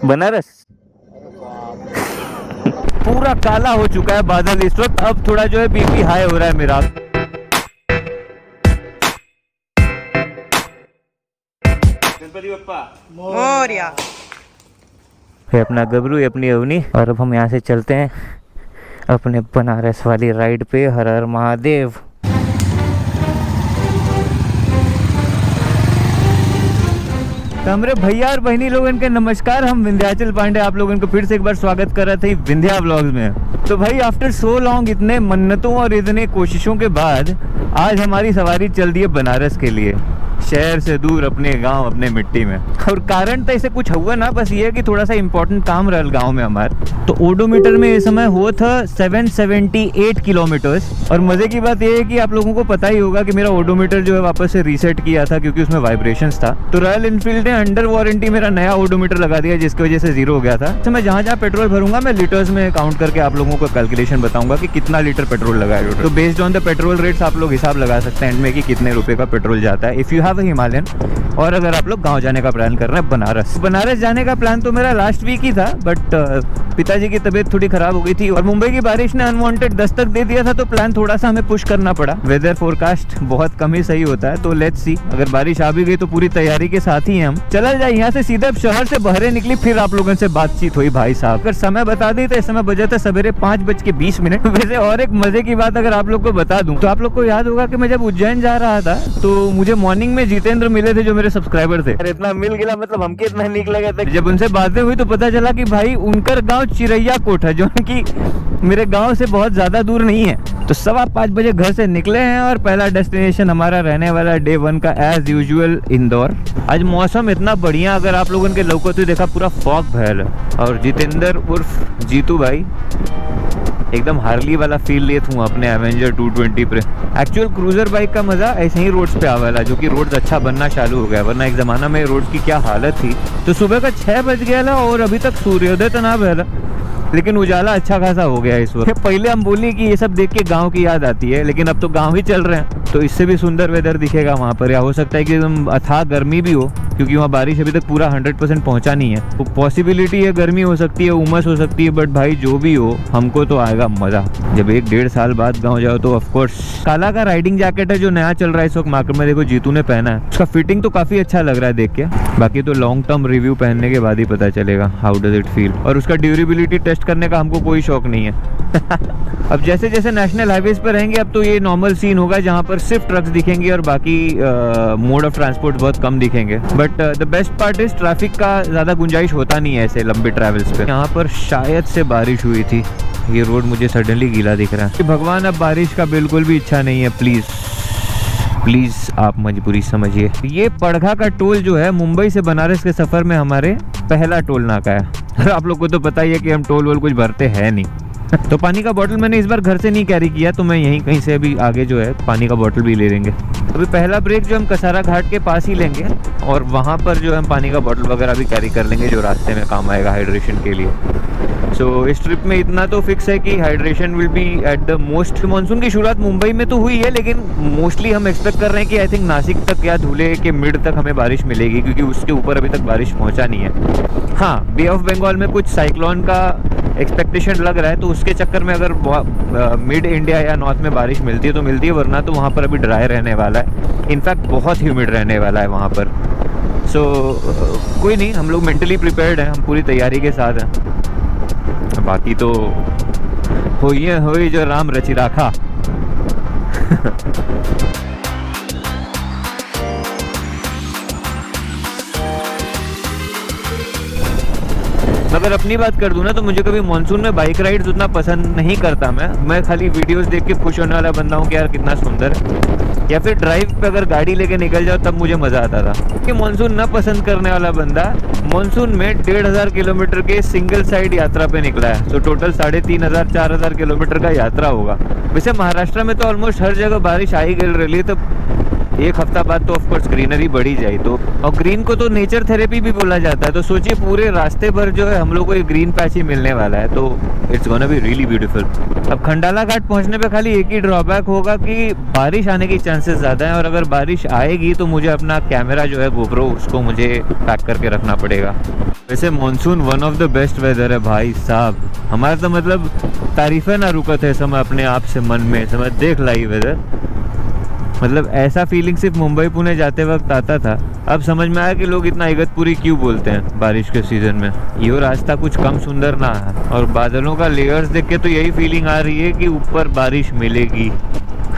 बनारस पूरा काला हो चुका है बादल इस वक्त। अब थोड़ा जो है बीपी हाई हो रहा है मेरा। गणपति बप्पा मोरया। है अपना गबरू, अपनी अवनी। और अब हम यहाँ से चलते हैं अपने बनारस वाली राइड पे। हर हर महादेव। तो हमारे भैया और बहनी लोगन के नमस्कार। हम विंध्याचल पांडे आप लोगों को फिर से एक बार स्वागत कर रहे थे विंध्या व्लॉग्स में। तो भाई आफ्टर सो लॉन्ग, इतने मन्नतों और इतने कोशिशों के बाद आज हमारी सवारी चल दी है बनारस के लिए, शहर से दूर, अपने गांव, अपने मिट्टी में। और कारण तो ऐसे कुछ हुआ ना, बस ये है कि थोड़ा सा इम्पोर्टेंट काम रहा गांव में हमारे। तो ओडोमीटर में इस समय हुआ था 778 किलोमीटर्स। और मजे की बात ये है कि आप लोगों को पता ही होगा कि मेरा ओडोमीटर जो है वापस से रीसेट किया था क्योंकि उसमें वाइब्रेशंस था। तो रॉयल एनफील्ड ने अंडर वारंटी मेरा नया ओडोमीटर लगा दिया, जिसकी वजह से जीरो हो गया था। तो मैं जहाँ जहाँ पेट्रोल भरूंगा मैं लीटर्स में काउंट करके आप लोगों को कैलकुलेशन बताऊंगा कि कितना लीटर पेट्रोल लगा है। तो based on the petrol rates आप लोग हिसाब लगा सकते हैं एंड में कि कितने रुपए का पेट्रोल जाता है if you have a Himalayan. और अगर आप लोग गांव जाने का प्लान कर रहे हैं बनारस जाने का प्लान तो मेरा लास्ट वीक ही था, बट पिताजी की तबीयत थोड़ी खराब हो गई थी और मुंबई की बारिश ने अनवांटेड दस्तक दे दिया था, तो प्लान थोड़ा सा हमें पुश करना पड़ा। वेदर फोरकास्ट बहुत कम ही सही होता है, तो लेट्स सी। अगर बारिश आ भी गई तो पूरी तैयारी के साथ ही हम चला जाए यहाँ से सीधे शहर से बहरे निकली, फिर आप लोगों से बातचीत हुई। भाई साहब अगर समय बता दी तो इस समय बजे था सवेरे 5:20। वैसे और एक मजे की बात अगर आप लोग को बता दूं तो आप लोग को याद होगा कि मैं जब उज्जैन जा रहा था तो मुझे मॉर्निंग में जितेंद्र मिले थे जो मेरे सब्सक्राइबर थे। अरे इतना मिल गया, मतलब हमके इतना नीक लगा था। जब उनसे बातें हुई तो पता चला कि भाई उनका गांव चिरैया कोट है, जो कि मेरे गांव से बहुत ज्यादा दूर नहीं है। तो 5:15 बजे घर से निकले हैं और पहला डेस्टिनेशन हमारा रहने वाला डे 1 का एज यूजुअल इंदौर। आज मौसम इतना बढ़िया, अगर आप लोगों के लौको तो देखा पूरा फॉग भैल। और जितेंद्र उर्फ जीतू भाई एकदम हार्ली वाला फील लिए हूँ अपने एवेंजर 220 पे। एक्चुअल क्रूजर बाइक का मजा ऐसे ही रोड्स पे आवेला, जो कि रोड्स अच्छा बनना चालू हो गया, वरना एक जमाना में रोड्स की क्या हालत थी। तो सुबह का 6 बज गया और अभी तक सूर्योदय तो ना भैला, लेकिन उजाला अच्छा खासा हो गया इस वक्त। पहले हम बोली कि ये सब देख के गांव की याद आती है, लेकिन अब तो गांव ही चल रहे हैं, तो इससे भी सुंदर वेदर दिखेगा वहां पर। या हो सकता है कि एकदम अथाह गर्मी भी हो, क्योंकि वहाँ बारिश अभी तक पूरा 100% पहुंचा नहीं है। तो पॉसिबिलिटी है गर्मी हो सकती है, उमस हो सकती है, बट भाई जो भी हो हमको तो आएगा मजा। जब 1-1.5 साल बाद गाँव जाओ तो ऑफकोर्स। काला का राइडिंग जैकेट है जो नया चल रहा है इस वक्त मार्केट में, देखो जीतू ने पहना है, उसका फिटिंग तो काफी अच्छा लग रहा है देख के। बाकी तो लॉन्ग टर्म रिव्यू पहनने के बाद ही पता चलेगा हाउ डज इट फील। और उसका ड्यूरेबिलिटी टेस्ट करने का हमको कोई शौक नहीं है। अब जैसे जैसे नेशनल हाईवेज पर रहेंगे अब तो ये नॉर्मल सीन होगा जहाँ पर सिर्फ ट्रक्स दिखेंगे और बाकी मोड ऑफ ट्रांसपोर्ट बहुत कम दिखेंगे। But the best part is traffic का ज्यादा गुंजाइश होता नहीं है ऐसे लंबे ट्रैवल्स पे। यहाँ पर शायद से बारिश हुई थी, ये रोड मुझे सडनली गीला दिख रहा है। भगवान अब बारिश का बिल्कुल भी इच्छा नहीं है, प्लीज प्लीज आप मजबूरी समझिए। ये पड़घा का टोल जो है मुंबई से बनारस के सफर में हमारे पहला टोल नाका है। और आप लोग को तो पता ही है कि हम टोल वोल कुछ भरते हैं नहीं। तो पानी का बोतल मैंने इस बार घर से नहीं कैरी किया, तो मैं यहीं कहीं से अभी आगे जो है पानी का बोतल भी ले लेंगे। अभी पहला ब्रेक जो हम कसारा घाट के पास ही लेंगे और वहाँ पर जो हम पानी का बोतल वगैरह भी कैरी कर लेंगे जो रास्ते में काम आएगा हाइड्रेशन के लिए। सो इस ट्रिप में इतना तो फिक्स है कि hydration will be at the most. Monsoon की शुरुआत मुंबई में तो हुई है, लेकिन मोस्टली हम एक्सपेक्ट कर रहे हैं कि आई थिंक नासिक तक या धुले के मिड तक हमें बारिश मिलेगी, क्योंकि उसके ऊपर अभी तक बारिश पहुंचा नहीं है। हाँ, बे ऑफ बंगाल में कुछ साइक्लोन का एक्सपेक्टेशन लग रहा है, तो उसके चक्कर में अगर मिड इंडिया या नॉर्थ में बारिश मिलती है तो मिलती है, वरना तो वहाँ पर अभी ड्राई रहने वाला है। इनफैक्ट बहुत ह्यूमिड रहने वाला है वहाँ पर। सो कोई नहीं, हम लोग मेंटली प्रिपेयर्ड हैं, हम पूरी तैयारी के साथ हैं। बाकी तो होई जो राम रचि राखा। अगर अपनी बात कर दूं ना तो मुझे कभी मानसून में बाइक राइड्स उतना पसंद नहीं करता। मैं खाली वीडियोस देख के खुश होने वाला बंदा हूँ कि यार कितना सुंदर है, या फिर ड्राइव पे अगर गाड़ी लेके निकल जाओ तब मुझे मजा आता था। कि मानसून न पसंद करने वाला बंदा मानसून में 1500 किलोमीटर के सिंगल साइड यात्रा पे निकला है। तो टोटल 3500-4000 किलोमीटर का यात्रा होगा। वैसे महाराष्ट्र में तो ऑलमोस्ट हर जगह बारिश आ ही गई रही है, तो एक हफ्ता बाद तो ऑफकोर्स ग्रीनरी बढ़ी जाए तो, और ग्रीन को तो नेचर थेरेपी भी बोला जाता है। तो सोचिए पूरे रास्ते पर जो है हम लोग को एक ग्रीन पैच ही मिलने वाला है, तो it's gonna be really beautiful. अब खंडाला घाट पहुंचने पे खाली एक ही ड्रॉबैक होगा कि बारिश आने की चांसेस ज़्यादा हैं, और अगर बारिश आएगी तो मुझे अपना कैमरा जो है GoPro उसको मुझे पैक करके रखना पड़ेगा। वैसे monsoon one of the best weather है भाई साहब, हमारा तो मतलब तारीफें ना रुकत है समय अपने आप से मन में, समय देख लाई वेदर। मतलब ऐसा फीलिंग सिर्फ मुंबई पुणे जाते वक्त आता था, अब समझ में आया कि लोग इतना इगतपुरी क्यों बोलते हैं बारिश के सीजन में। ये रास्ता कुछ कम सुंदर ना है, और बादलों का लेयर्स देख के तो यही फीलिंग आ रही है कि ऊपर बारिश मिलेगी।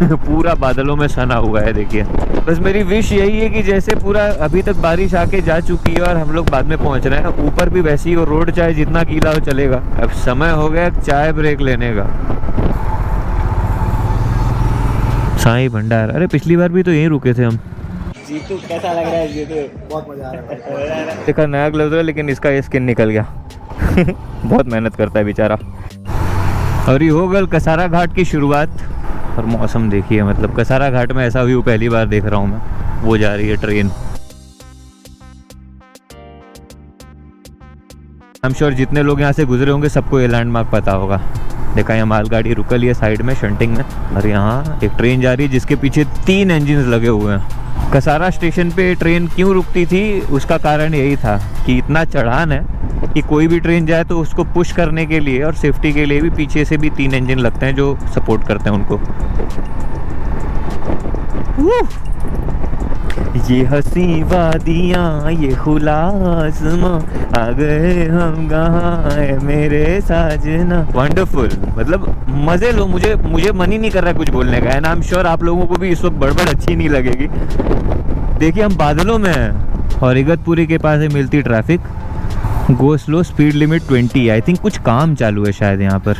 पूरा बादलों में सना हुआ है देखिए। बस मेरी विश यही है कि जैसे पूरा अभी तक बारिश आके जा चुकी है और हम लोग बाद में पहुंच रहे हैं, ऊपर भी वैसी ही, और रोड चाहे जितना गीला हो चलेगा। अब समय हो गया चाय ब्रेक लेने का। साईं भंडार, अरे पिछली बार भी तो यहीं रुके थे हम। जीतू कैसा लग रहा है? जीतू बहुत मजा आ रहा है। देखा नया ग्लव्स है, लेकिन इसका ये स्किन निकल गया। बहुत मेहनत करता है बेचारा। और ये हो गल कसारा घाट की शुरुआत, और मौसम देखिए, मतलब कसारा घाट में ऐसा व्यू पहली बार देख रहा हूँ मैं। वो जा रही है ट्रेन। आई एम श्योर जितने लोग यहाँ से गुजरे होंगे सबको ये लैंडमार्क पता होगा। देखा यहाँ मालगाड़ी रुकल है साइड में शंटिंग में, और यहाँ एक ट्रेन जा रही है जिसके पीछे 3 इंजन लगे हुए हैं। कसारा स्टेशन पे ट्रेन क्यों रुकती थी उसका कारण यही था कि इतना चढ़ान है कि कोई भी ट्रेन जाए तो उसको पुश करने के लिए और सेफ्टी के लिए भी पीछे से भी 3 इंजन लगते हैं जो सपोर्ट करते हैं उनको। ये हंसी वादियाँ ये खुला आसमां, आ गए हम कहाँ है मेरे साजना। वंडरफुल, मतलब मजे लो। मुझे मन ही नहीं कर रहा है कुछ बोलने का, एंड आई एम श्योर आप लोगों को भी इस वक्त बड़बड़ अच्छी नहीं लगेगी। देखिए हम बादलों में हैं और इगतपुरी के पास है मिलती traffic. Go slow, speed limit 20। I think कुछ काम चालू है शायद यहाँ पर।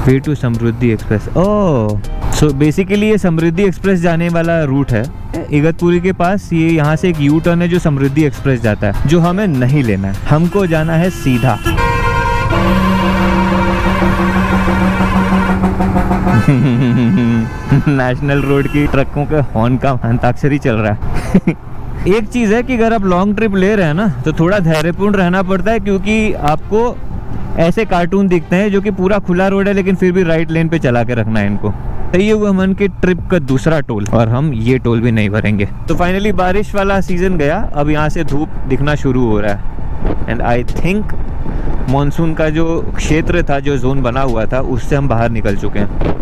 Way to Samruddhi express. Oh, so basically ये समृद्धि एक्सप्रेस जाने वाला रूट है इगतपुरी के पास। ये यहाँ से एक यू टर्न है जो समृद्धि एक्सप्रेस जाता है, जो हमें नहीं लेना है। हमको जाना है सीधा। नेशनल रोड की ट्रकों के हॉर्न का अंताक्षरी चल रहा है। एक चीज़ है कि अगर आप लॉन्ग ट्रिप ले रहे हैं ना तो थोड़ा धैर्यपूर्ण रहना पड़ता है, क्योंकि आपको ऐसे कार्टून दिखते हैं जो कि पूरा खुला रोड है लेकिन फिर भी राइट लेन पे चला के रखना है इनको। तो ये हुआ मन के ट्रिप का दूसरा टोल, और हम ये टोल भी नहीं भरेंगे। तो फाइनली बारिश वाला सीजन गया, अब यहाँ से धूप दिखना शुरू हो रहा है। एंड आई थिंक मॉनसून का जो क्षेत्र था, जो जोन बना हुआ था, उससे हम बाहर निकल चुके हैं।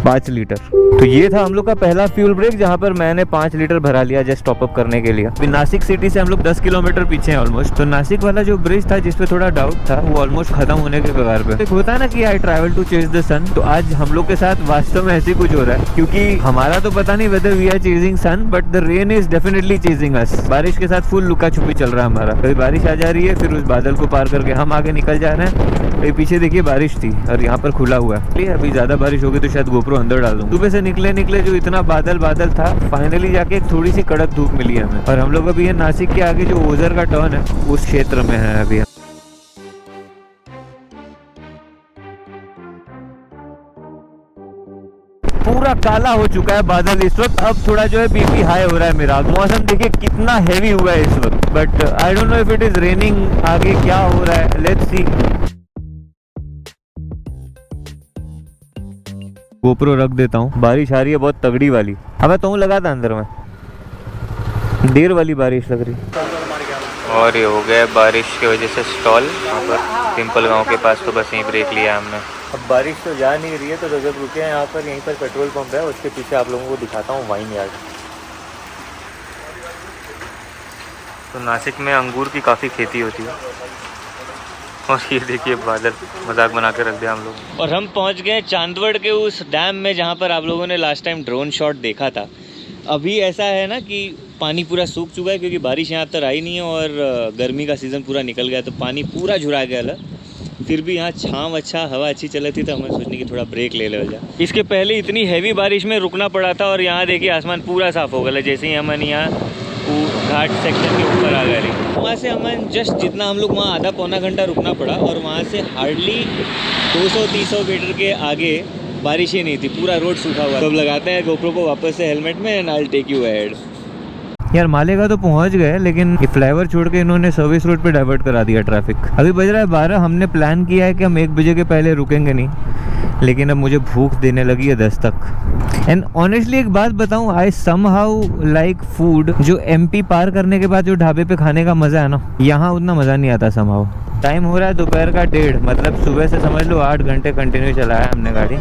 5 लीटर। तो ये था हम लोग का पहला फ्यूल ब्रेक, जहाँ पर मैंने 5 लीटर भरा लिया जस्ट टॉप अप करने के लिए। अभी नासिक सिटी से हम लोग 10 किलोमीटर पीछे हैं ऑलमोस्ट। तो नासिक वाला जो ब्रिज था जिसपे थोड़ा डाउट था, वो ऑलमोस्ट खत्म होने के कगार पे। एक होता है ना कि I travel to chase the sun, तो आज हम लोग के साथ वास्तव में ऐसे कुछ हो रहा है, क्योंकि हमारा तो पता नहीं whether we are chasing sun, but the rain is definitely chasing us. बारिश के साथ फुल लुका छुपी चल रहा है हमारा। कभी बारिश आ जा रही है, फिर उस बादल को पार करके हम आगे निकल जा रहे हैं। कहीं पीछे देखिए बारिश थी और यहाँ पर खुला हुआ है। अभी ज्यादा बारिश होगी तो शायद GoPro अंदर डाल दूँ। सुबह से निकले जो इतना बादल था, फाइनली जाके एक थोड़ी सी कड़क धूप मिली हमें। और हम लोग अभी ये नासिक के आगे जो ओझर का टर्न है उस क्षेत्र में है अभी। पूरा काला हो चुका है बादल इस वक्त। अब थोड़ा जो है बीपी हाई हो रहा है मेरा। मौसम देखिए कितना हैवी हुआ है इस वक्त, but I don't know if it is raining, आगे क्या हो रहा है, लेट्स सी। GoPro रख देता हूँ, बारिश आ रही है बहुत तगड़ी वाली। अब तो लगा था अंदर में, देर वाली बारिश लग रही। और ये हो गया बारिश की वजह से स्टॉल यहाँ पर पिंपल गांव के पास, तो बस यहीं ब्रेक लिया हमने। अब बारिश तो जा नहीं रही है तो जब रुके हैं यहाँ पर, यहीं पर पेट्रोल पंप है, उसके पीछे आप लोगों को दिखाता हूँ वाइन यार्ड। तो नासिक में अंगूर की काफ़ी खेती होती है, और ये देखिए बादल मजाक बना के रख दिया हम लोग। और हम पहुंच गए चांदवड़ के उस डैम में जहां पर आप लोगों ने लास्ट टाइम ड्रोन शॉट देखा था। अभी ऐसा है ना कि पानी पूरा सूख चुका है, क्योंकि बारिश यहाँ तक आई नहीं है और गर्मी का सीज़न पूरा निकल गया, तो पानी पूरा झुरा गया। फिर भी यहाँ छाँव अच्छा, हवा अच्छी चल रही थी, तो हमें सोचने की थोड़ा ब्रेक ले लो जा। इसके पहले इतनी हैवी बारिश में रुकना पड़ा था, और यहाँ देखिए आसमान पूरा साफ हो गया जैसे ही हमन यहाँ घाट सेक्शन के ऊपर आ गए। वहाँ से हमें जस्ट जितना हम लोग वहाँ आधा पौना घंटा रुकना पड़ा, और वहाँ से हार्डली 200-300 मीटर के आगे बारिश ही नहीं थी, पूरा रोड सूखा हुआ। तो अब लगाते हैं गोप्रो को वापस से हेलमेट में and I will take you ahead. यार मालेगांव तो पहुंच गए, लेकिन फ्लाईओवर छोड़ के इन्होंने सर्विस रोड पे डाइवर्ट करा दिया ट्रैफिक। अभी बज रहा है 12। हमने प्लान किया है कि हम 1 बजे के पहले रुकेंगे नहीं, लेकिन अब मुझे भूख देने लगी है 10 तक। एंड ऑनेस्टली एक बात बताऊं, आई समहाउ लाइक फूड जो MP पार करने के बाद जो ढाबे पे खाने का मज़ा है ना, यहाँ उतना मज़ा नहीं आता समहाउ। टाइम हो रहा है दोपहर का 1:30, मतलब सुबह से समझ लो 8 घंटे कंटिन्यू चलाया हमने गाड़ी।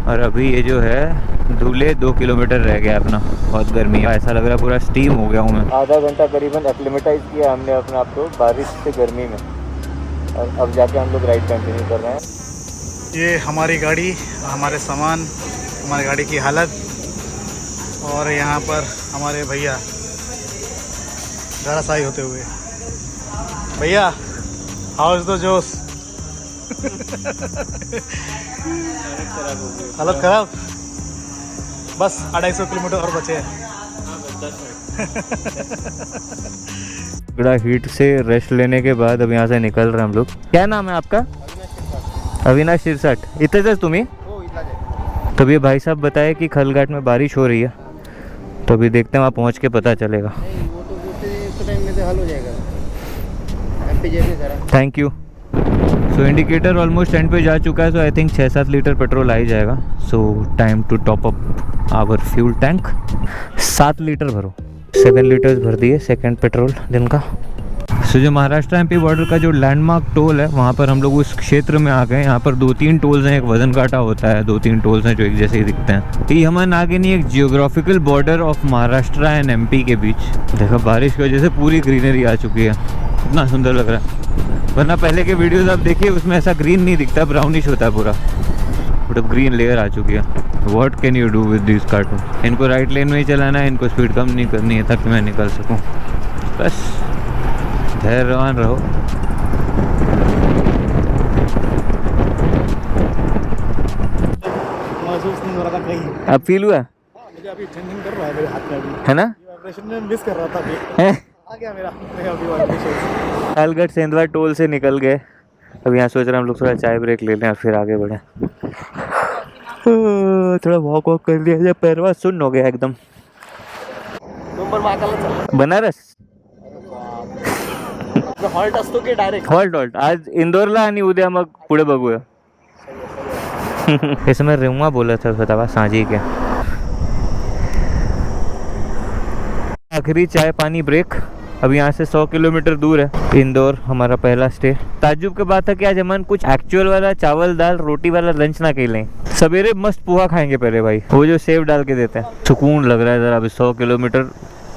और अभी ये जो है धूले 2 किलोमीटर रह गया अपना। बहुत गर्मी है, ऐसा लग रहा है पूरा स्टीम हो गया हूँ मैं। आधा घंटा करीबन एक्लिमेटाइज किया हमने अपने आप को बारिश से गर्मी में, और अब जाके हम लोग राइड कंटिन्यू कर रहे हैं। ये हमारी गाड़ी, हमारे सामान, हमारी गाड़ी की हालत, और यहाँ पर हमारे भैया धराशायी होते हुए। भैया हाउ इज द जोश? हालत खराब। बस 250 किलोमीटर और बचे हैं। बड़ा हीट से रेस्ट लेने के बाद अब यहाँ से निकल रहे हैं हम लोग। क्या नाम है आपका? अविनाश शिरसाट। इतने तुम्हें तो ये भाई साहब बताए कि खलघाट में बारिश हो रही है, तो अभी देखते हैं वहाँ पहुँच के पता चलेगा। Thank you. So indicator almost end पे जा चुका है, so I think 6-7 litre petrol आ ही जाएगा। So time to top up our fuel tank. 7 litre भरो। 7 लीटर्स भर दिए सेकंड पेट्रोल दिन का। सो जो महाराष्ट्र MP बॉर्डर का जो लैंडमार्क टोल है, वहाँ पर हम लोग उस क्षेत्र में आ गए। यहाँ पर 2-3 टोल्स हैं, एक वजन काटा होता है, 2-3 टोल्स हैं जो एक जैसे ही दिखते हैं। ये हमारे आगे नहीं, एक geographical border of Maharashtra and MP के बीच। देखो बारिश की वजह से पूरी ग्रीनरी आ चुकी है, कितना सुंदर लग रहा है। वरना पहले के वीडियोस आप देखिए उसमें ऐसा ग्रीन नहीं दिखता, ब्राउनिश होता है पूरा, बट अब ग्रीन लेयर आ चुकी है। What can you do with this cartoon? इनको राइट लेन में ही चलाना है, इनको स्पीड कम नहीं करनी है ताकि मैं निकल सकूँ। बस धैर्यवान रहो। महसूस नहीं हो रहा था कहीं। अब फील हुआ? मुझे अभी ठंड कर रहा है मेरे हाथ में अभी, है ना? वाइब्रेशन में मिस कर रहा था अभी। है आ गया मेरा अभी वाइब्रेशन। खालघाट सेंधवा टोल से निकल गए। अब यहाँ सोच रहे हैं हम लोग थोड़ा चाय ब्रेक ले लें और फिर आगे बढ़ें। थोड़ा वॉक कर लिया, जब पैरवा सुन्न हो गया एकदम। बनारस हॉल्ट असतो की डायरेक्ट? हॉल्ट आज इंदोरला आणि उद्या मग पुढे बघूया। इसमें रेवा बोला था बतावा सांझी के। आखिरी चाय पानी ब्रेक। अब यहाँ से 100 किलोमीटर दूर है इंदौर, हमारा पहला स्टे। ताज्जुब के बात है कि आज हम कुछ एक्चुअल वाला चावल दाल रोटी वाला लंच ना खेलें, सवेरे मस्त पोहा खाएंगे पहले भाई, वो जो सेव डाल के देते हैं। सुकून लग रहा है ज़रा। अभी 100 किलोमीटर,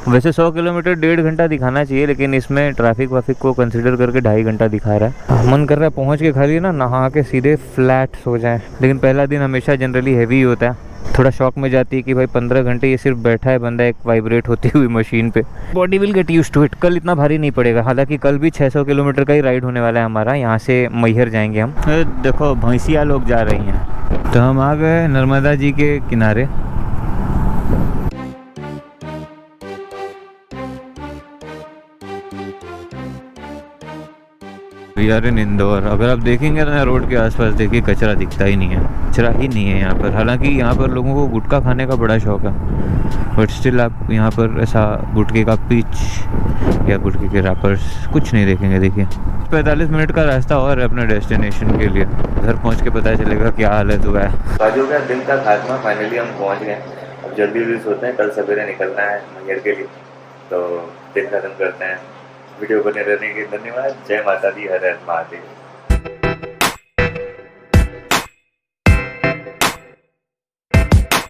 वैसे 100 किलोमीटर 1.5 घंटा दिखाना चाहिए, लेकिन इसमें ट्रैफिक को कंसिडर करके 2.5 घंटा दिखा रहा है। मन कर रहा है पहुँच के खाली ना नहा के सीधे फ्लैट सो जाए, लेकिन पहला दिन हमेशा जनरली हैवी होता है। थोड़ा शौक में जाती है कि भाई 15 घंटे ये सिर्फ बैठा है बंदा एक वाइब्रेट होती हुई मशीन पे। Body will get used to it. कल इतना भारी नहीं पड़ेगा, हालांकि कल भी 600 किलोमीटर का ही राइड होने वाला है हमारा। यहाँ से मैहर जाएंगे हम। देखो भैंसिया लोग जा रही हैं, तो हम आ गए नर्मदा जी के किनारे। We are in Indore. अगर आप देखेंगे ना रोड के आसपास, देखिए कचरा दिखता ही नहीं है, कचरा ही नहीं है यहाँ पर। हालांकि यहाँ पर लोगों को गुटखा खाने का बड़ा शौक है, बट स्टिल आप यहाँ पर ऐसा गुटखे का पीच या गुटखे के रैपर्स कुछ नहीं देखेंगे। देखिए 45 मिनट का रास्ता और है अपने डेस्टिनेशन के लिए। घर पहुँच के पता चलेगा क्या हालत हुआ है। काजू का दिन का खात्मा, फाइनली हम पहुँच गए। अब जल्दी सोते हैं, कल सवेरे निकलना है मैहर के लिए, तो दिन खत्म करते हैं। वीडियो बने रहने के धन्यवाद। जय माता दी, हर हर महादेव।